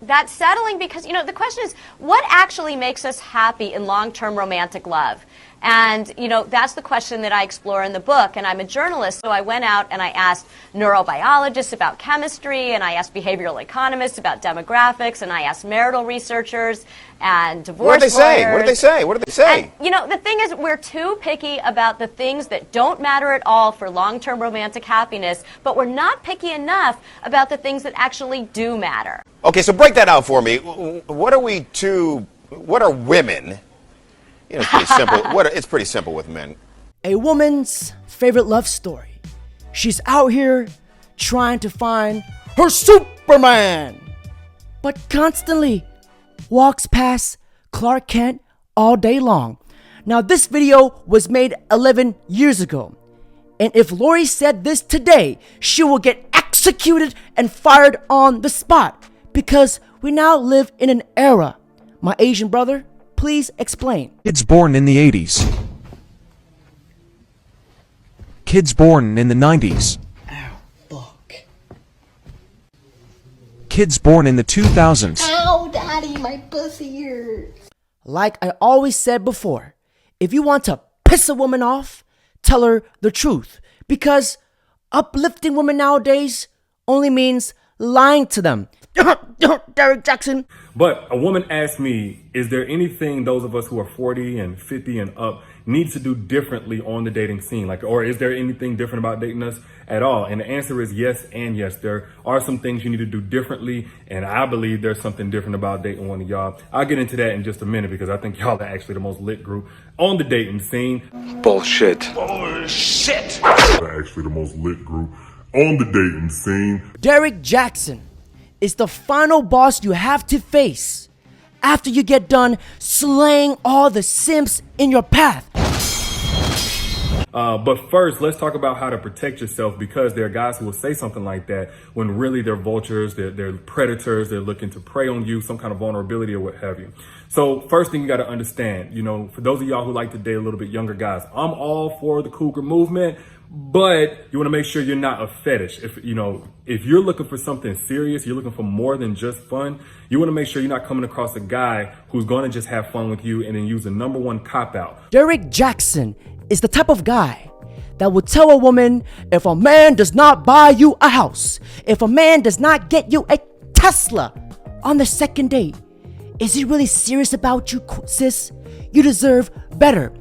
That's settling because, the question is, what actually makes us happy in long-term romantic love? And, that's the question that I explore in the book. And I'm a journalist, so I went out and I asked neurobiologists about chemistry, and I asked behavioral economists about demographics, and I asked marital researchers and divorce lawyers. What did they say? What did they say? And, the thing is, we're too picky about the things that don't matter at all for long-term romantic happiness, but we're not picky enough about the things that actually do matter. Okay, so break that out for me. What are women? It's pretty simple. It's pretty simple with men. A woman's favorite love story. She's out here trying to find her Superman, but constantly walks past Clark Kent all day long. Now, this video was made 11 years ago, and if Lori said this today, she will get executed and fired on the spot, because we now live in an era. My Asian brother, please explain. Kids born in the 80s. Kids born in the 90s. Ow, fuck. Kids born in the 2000s. Ow, daddy, my pussy hurts. Like I always said before, if you want to piss a woman off, tell her the truth. Because uplifting women nowadays only means lying to them. Derek Jackson. But a woman asked me, is there anything those of us who are 40 and 50 and up need to do differently on the dating scene? Or is there anything different about dating us at all? And the answer is yes and yes. There are some things you need to do differently, and I believe there's something different about dating one of y'all. I'll get into that in just a minute, because I think y'all are actually the most lit group on the dating scene. Bullshit. Bullshit. Actually the most lit group on the dating scene. Derek Jackson is the final boss you have to face after you get done slaying all the simps in your path. But first, let's talk about how to protect yourself, because there are guys who will say something like that when really they're vultures, they're predators, they're looking to prey on you, some kind of vulnerability or what have you. So first thing you got to understand, for those of y'all who like to date a little bit younger guys, I'm all for the cougar movement, but you want to make sure you're not a fetish. If you're looking for something serious, you're looking for more than just fun, you want to make sure you're not coming across a guy who's going to just have fun with you and then use the number one cop-out. Derek Jackson is the type of guy that will tell a woman, if a man does not buy you a house, if a man does not get you a Tesla on the second date, is he really serious about you, sis? You deserve better.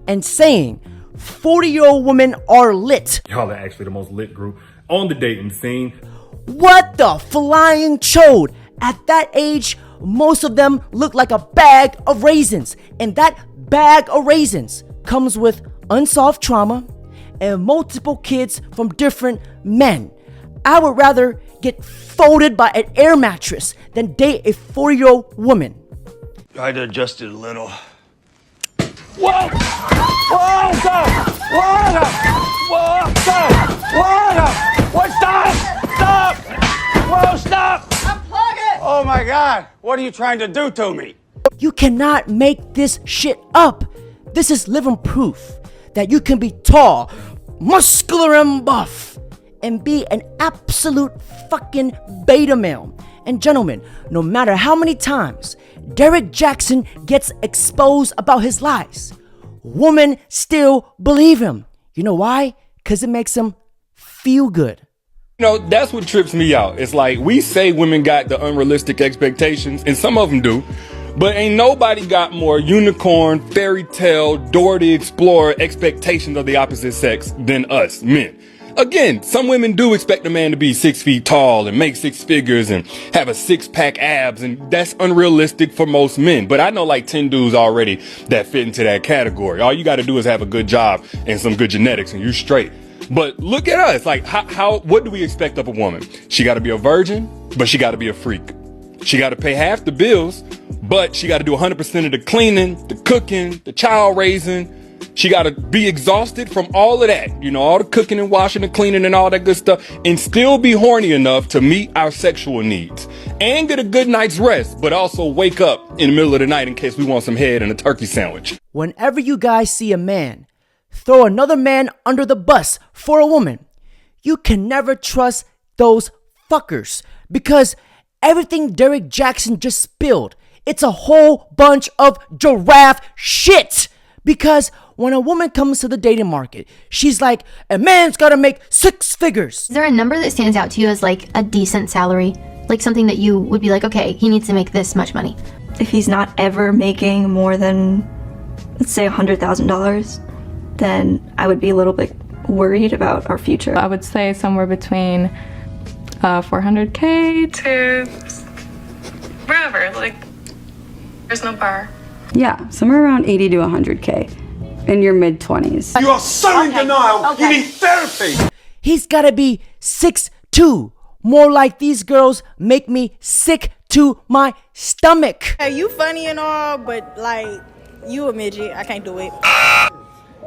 And saying 40-year-old women are lit. Y'all are actually the most lit group on the dating scene. What the flying chode? At that age, most of them look like a bag of raisins. And that bag of raisins comes with unsolved trauma and multiple kids from different men. I would rather get folded by an air mattress than date a 40-year-old woman. Tried to adjust it a little. Whoa! Whoa! Go! Whoa! Go! Whoa! Go! Whoa! Go! What? Stop! Stop! Whoa! Stop! Unplug it! Oh my God! What are you trying to do to me? You cannot make this shit up. This is living proof that you can be tall, muscular, and buff, and be an absolute fucking beta male. And gentlemen, no matter how many times Derek Jackson gets exposed about his lies, women still believe him. You know why? Because it makes them feel good. That's what trips me out. It's like we say women got the unrealistic expectations, and some of them do, but ain't nobody got more unicorn, fairy tale, Dora the Explorer expectations of the opposite sex than us men. Again, some women do expect a man to be 6 feet tall and make six figures and have a six-pack abs, and that's unrealistic for most men. But I know like 10 dudes already that fit into that category. All you got to do is have a good job and some good genetics, and you're straight. But look at us. Like, what do we expect of a woman? She got to be a virgin, but she got to be a freak. She got to pay half the bills, but she got to do 100% of the cleaning, the cooking, the child raising. She got to be exhausted from all of that, all the cooking and washing and cleaning and all that good stuff, and still be horny enough to meet our sexual needs and get a good night's rest, but also wake up in the middle of the night in case we want some head and a turkey sandwich. Whenever you guys see a man throw another man under the bus for a woman, you can never trust those fuckers, because everything Derek Jackson just spilled. It's a whole bunch of giraffe shit. Because when a woman comes to the dating market, she's like, a man's gotta make 6 figures. Is there a number that stands out to you as like a decent salary? Like something that you would be like, okay, he needs to make this much money. If he's not ever making more than, let's say, $100,000, then I would be a little bit worried about our future. I would say somewhere between 400K to wherever, like, there's no bar. Yeah, somewhere around 80 to 100K in your mid-20s. You are so in denial. You need therapy. He's gotta be 6'2". More like these girls make me sick to my stomach. Hey, you funny and all, but like, you a midget. I can't do it.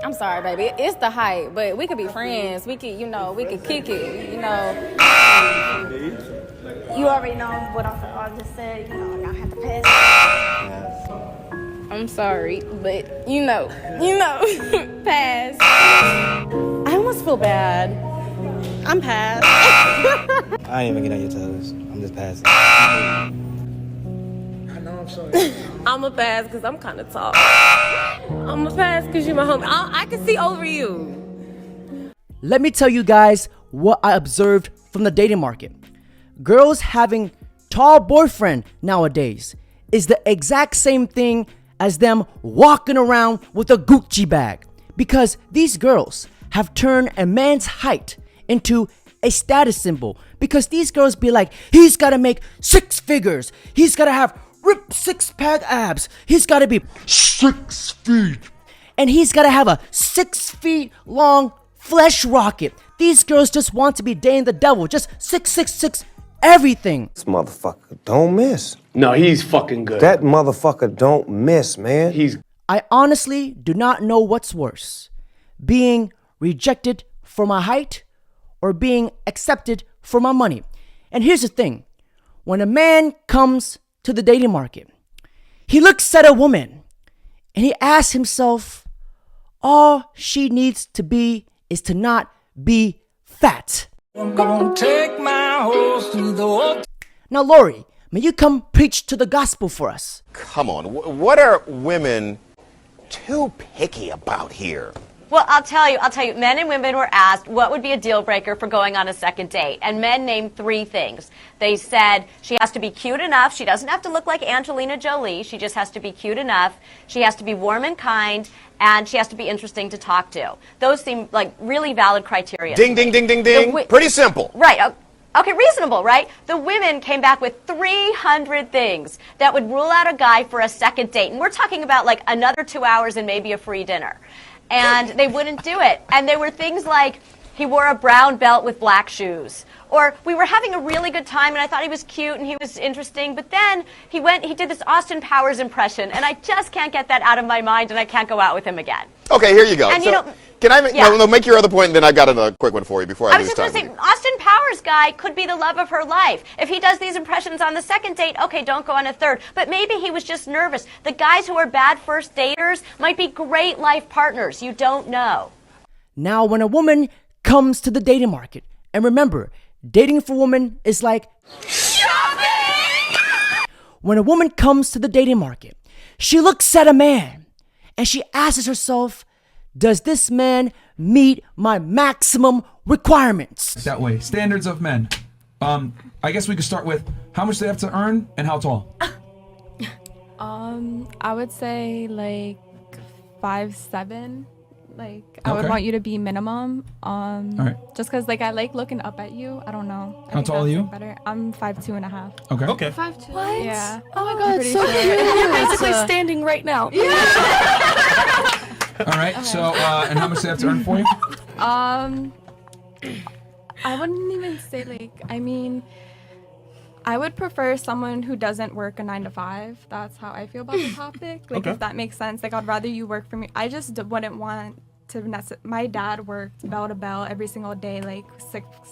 I'm sorry, baby. It's the height, but we could be friends. We could, we could kick it, You already know what I just said. I have to pass. I'm sorry, but pass. I almost feel bad. I'm past. I ain't even get on your toes. I'm just passing. I know, I'm sorry. I'm a pass because I'm kind of tall. I'm a pass because you're my homie. I can see over you. Let me tell you guys what I observed from the dating market. Girls having tall boyfriend nowadays is the exact same thing as them walking around with a Gucci bag. Because these girls have turned a man's height into a status symbol. Because these girls be like, he's gotta make 6 figures. He's gotta have ripped 6-pack abs. He's gotta be 6 feet. And he's gotta have a 6 feet long flesh rocket. These girls just want to be dating the devil. Just 666 everything. This motherfucker don't miss. No, he's fucking good. That motherfucker don't miss, man. I honestly do not know what's worse. Being rejected for my height or being accepted for my money. And here's the thing. When a man comes to the dating market, he looks at a woman and he asks himself, all she needs to be is to not be fat. I'm gonna take my horse to the... Now, Lori, may you come preach to the gospel for us? Come on, what are women too picky about here? Well, I'll tell you, men and women were asked what would be a deal breaker for going on a second date. And men named 3 things. They said she has to be cute enough. She doesn't have to look like Angelina Jolie. She just has to be cute enough. She has to be warm and kind. And she has to be interesting to talk to. Those seem like really valid criteria. Ding, ding, ding, ding, ding. Pretty simple. Right. Okay, reasonable, right? The women came back with 300 things that would rule out a guy for a second date. And we're talking about like another 2 hours and maybe a free dinner. And they wouldn't do it. And there were things like he wore a brown belt with black shoes. Or we were having a really good time and I thought he was cute and he was interesting. But then he did this Austin Powers impression. And I just can't get that out of my mind and I can't go out with him again. Okay, here you go. And can I make your other point and then I got a quick one for you before I lose time. I was just going to say, Austin Powers guy could be the love of her life. If he does these impressions on the second date, okay, don't go on a third. But maybe he was just nervous. The guys who are bad first daters might be great life partners. You don't know. Now, when a woman comes to the dating market, and remember, dating for women is like shopping! When a woman comes to the dating market, she looks at a man and she asks herself, does this man meet my maximum requirements? That way, standards of men. I guess we could start with how much they have to earn and how tall. I would say like 5'7". Like I would want you to be minimum. All right. Just because like I like looking up at you. I don't know. How tall are you? Better. I'm 5'2.5". Okay. 5'2". What? Yeah. Oh my god, so cute. You're basically standing right now. All right. Okay. So and how much they have to earn for you? I wouldn't even say like. I mean, I would prefer someone who doesn't work a 9 to 5. That's how I feel about the topic. Like, if that makes sense. Like, I'd rather you work for me. I just wouldn't want to. My dad worked bell to bell every single day, like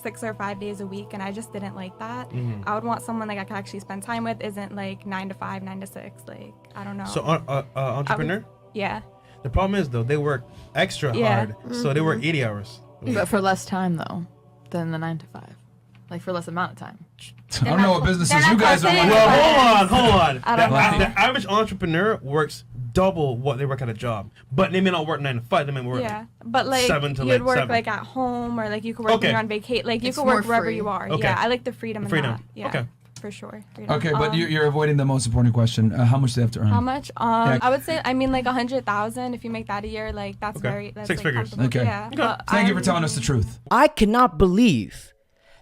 6 or 5 days a week, and I just didn't like that. Mm-hmm. I would want someone like I could actually spend time with. Isn't like 9 to 5, 9 to 6. Like, I don't know. So, entrepreneur. Yeah. The problem is though they work extra hard, so they work 80 hours. But for less time though than the 9 to 5. like for less amount of time. I don't know what businesses you guys are running. Well, hold on. I don't know. The average entrepreneur works double what they work at a job, but they may not work 9 to 5. They may work but like 7 to you'd like work 7. like at home, or like you could work when you're on vacation. Like you could work wherever you are. Okay. Yeah, I like the freedom. Freedom. In that. Yeah, Okay. for sure. Freedom. Okay, but you're avoiding the most important question. How much do they have to earn? How much? I would say, I mean, like 100,000. If you make that a year, like that's very. That's 6 like, figures. comfortable. Okay. Yeah. But Thank you for telling us the truth. I cannot believe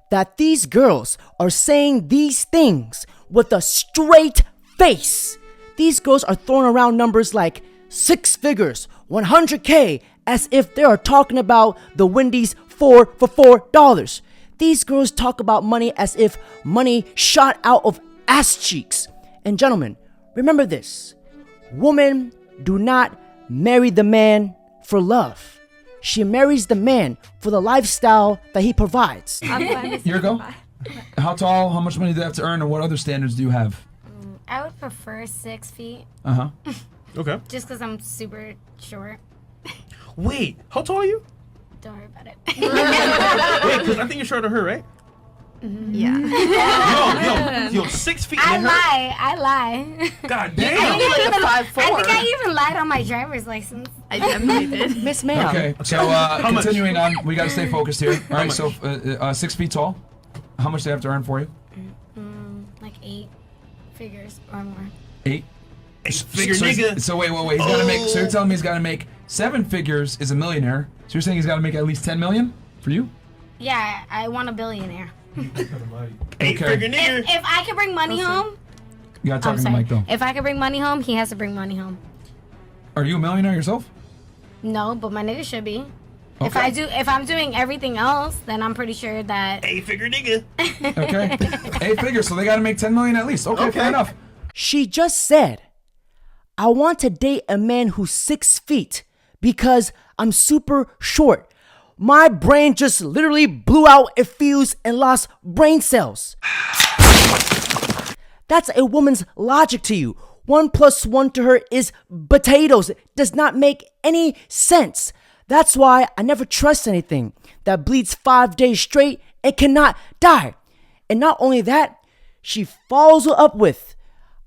that these girls are saying these things with a straight face. These girls are throwing around numbers like 6 figures, 100K, as if they are talking about the Wendy's 4 for $4. These girls talk about money as if money shot out of ass cheeks. And gentlemen, remember this. Women do not marry the man for love. She marries the man for the lifestyle that he provides. Here go. How tall? How much money do they have to earn? And what other standards do you have? I would prefer 6 feet. Uh-huh. Okay. Just because I'm super short. Wait, how tall are you? Don't worry about it. Wait, because I think you're shorter than her, right? Yeah. Yo, 6 feet. I and her? lie. God I damn. think like a 5'4". I think I even lied on my driver's license. I definitely did. Miss Ma'am. Okay, so continuing on, we got to stay focused here. All right, so 6 feet tall. How much do they have to earn for you? Like 8 figures or more. 8? Figure so nigga. So wait. He's got to make. So you're telling me he's got to make 7 figures is a millionaire. So you're saying he's got to make at least 10 million for you? Yeah, I want a billionaire. 8 figure nigga. If I can bring money home, You got to talk to the mic though. if I can bring money home, he has to bring money home. Are you a millionaire yourself? No, but my nigga should be. Okay. If I'm doing everything else, then I'm pretty sure that 8 figure nigga. Okay. 8 figures, so they got to make 10 million at least. Okay, fair enough. She just said, I want to date a man who's 6 feet because I'm super short. My brain just literally blew out a fuse and lost brain cells. That's a woman's logic to you. 1 + 1 to her is potatoes. It does not make any sense. That's why I never trust anything that bleeds 5 days straight and cannot die. And not only that, she follows it up with,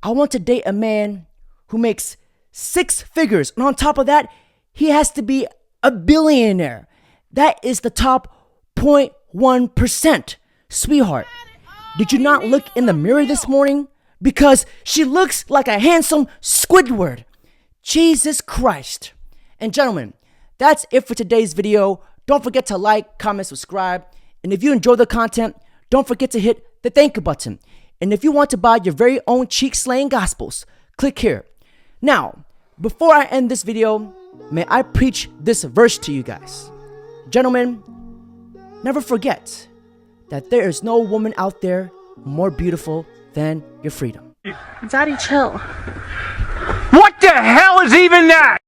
I want to date a man who makes 6 figures. And on top of that, he has to be a billionaire. That is the top 0.1%. Sweetheart, did you not look in the mirror this morning? Because she looks like a handsome Squidward. Jesus Christ. And gentlemen, that's it for today's video. Don't forget to like, comment, subscribe. And if you enjoy the content, don't forget to hit the thank you button. And if you want to buy your very own cheek slaying gospels, click here. Now, before I end this video, may I preach this verse to you guys. Gentlemen, never forget that there is no woman out there more beautiful than your freedom. Daddy, chill. What the hell is even that?